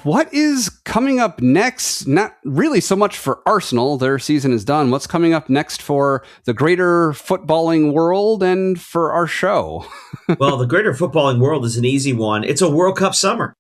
what is coming up next? Not really so much for Arsenal. Their season is done. What's coming up next for the greater footballing world and for our show? Well, the greater footballing world is an easy one. It's a World Cup summer.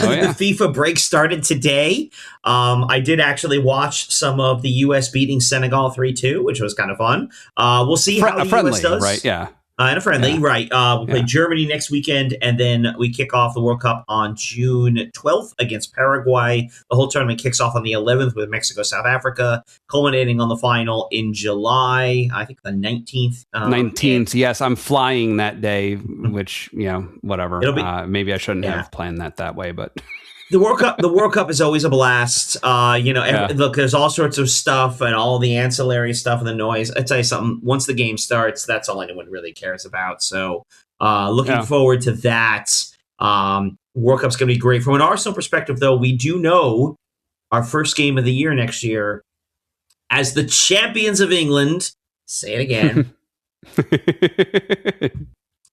Oh, yeah. The FIFA break started today. I did actually watch some of the U.S. beating Senegal 3-2, which was kind of fun. We'll see how the U.S. does. Right, yeah. And a friendly, Yeah. right. We play Germany next weekend, and then we kick off the World Cup on June 12th against Paraguay. The whole tournament kicks off on the 11th with Mexico, South Africa, culminating on the final in July, I think the 19th. 19th, yes. I'm flying that day, which, whatever. Maybe I shouldn't have planned that way, but... The World Cup is always a blast. Look, there's all sorts of stuff and all the ancillary stuff and the noise. I tell you something, once the game starts, that's all anyone really cares about. So looking forward to that. World Cup's going to be great. From an Arsenal perspective, though, we do know our first game of the year next year as the champions of England. Say it again.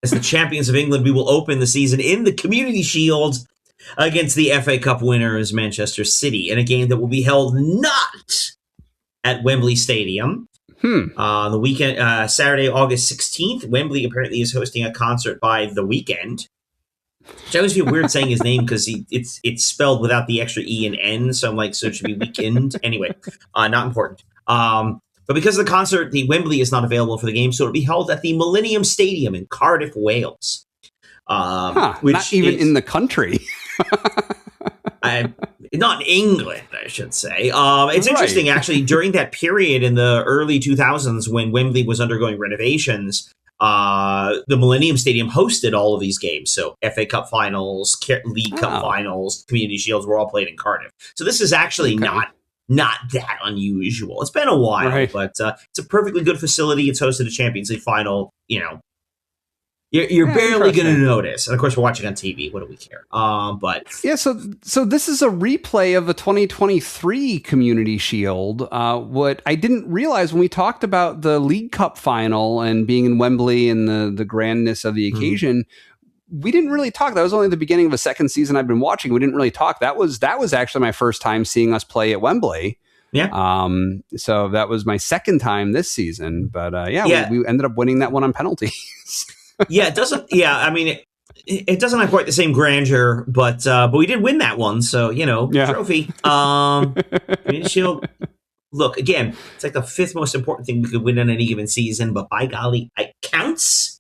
As the champions of England, we will open the season in the Community Shield against the FA Cup winners, Manchester City, in a game that will be held not at Wembley Stadium. The weekend, Saturday, August 16th, Wembley apparently is hosting a concert by The Weeknd. Which I always feel weird saying his name because it's spelled without the extra E and N, so I'm like, so it should be Weekend. Anyway, not important. But because of the concert, the Wembley is not available for the game, so it'll be held at the Millennium Stadium in Cardiff, Wales. Which not even in the country. Not England, I should say. It's interesting, actually, during that period in the early 2000s when Wembley was undergoing renovations, the Millennium Stadium hosted all of these games. So FA Cup finals, League Cup finals, Community Shields were all played in Cardiff. So this is actually not that unusual. It's been a while, but it's a perfectly good facility. It's hosted a Champions League final, You're barely going to notice. And of course, we're watching on TV. What do we care? So this is a replay of the 2023 Community Shield. What I didn't realize when we talked about the League Cup final and being in Wembley and the grandness of the occasion, we didn't really talk. That was only the beginning of a second season I've been watching. We didn't really talk. That was actually my first time seeing us play at Wembley. Yeah. So that was my second time this season. But we ended up winning that one on penalties. It doesn't. Yeah, I mean, it doesn't have quite the same grandeur, but we did win that one, so trophy. Community Shield. Look, again, it's like the fifth most important thing we could win in any given season, but by golly, it counts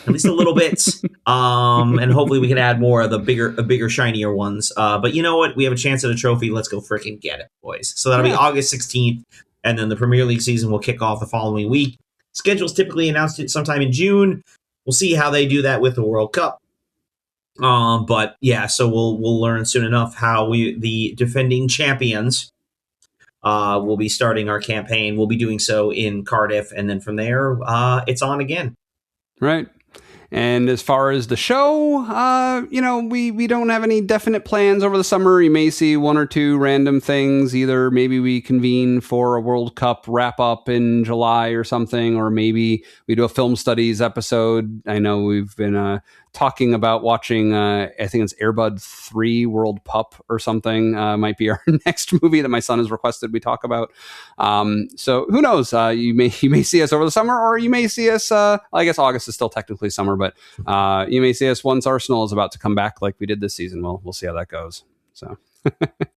at least a little bit. And hopefully we can add more of the bigger, shinier ones. But you know what? We have a chance at a trophy. Let's go freaking get it, boys. So that'll be August 16th, and then the Premier League season will kick off the following week. Schedule's typically announced sometime in June. We'll see how they do that with the World Cup. So we'll learn soon enough how the defending champions, will be starting our campaign. We'll be doing so in Cardiff, and then from there, it's on again. Right. And as far as the show, we don't have any definite plans over the summer. You may see one or two random things. Either maybe we convene for a World Cup wrap up in July or something, or maybe we do a film studies episode. I know we've been talking about watching, I think it's Air Bud 3 World Pup or something. Might be our next movie that my son has requested we talk about. So who knows? You may see us over the summer, or you may see us, I guess August is still technically summer, but you may see us once Arsenal is about to come back like we did this season. We'll see how that goes. So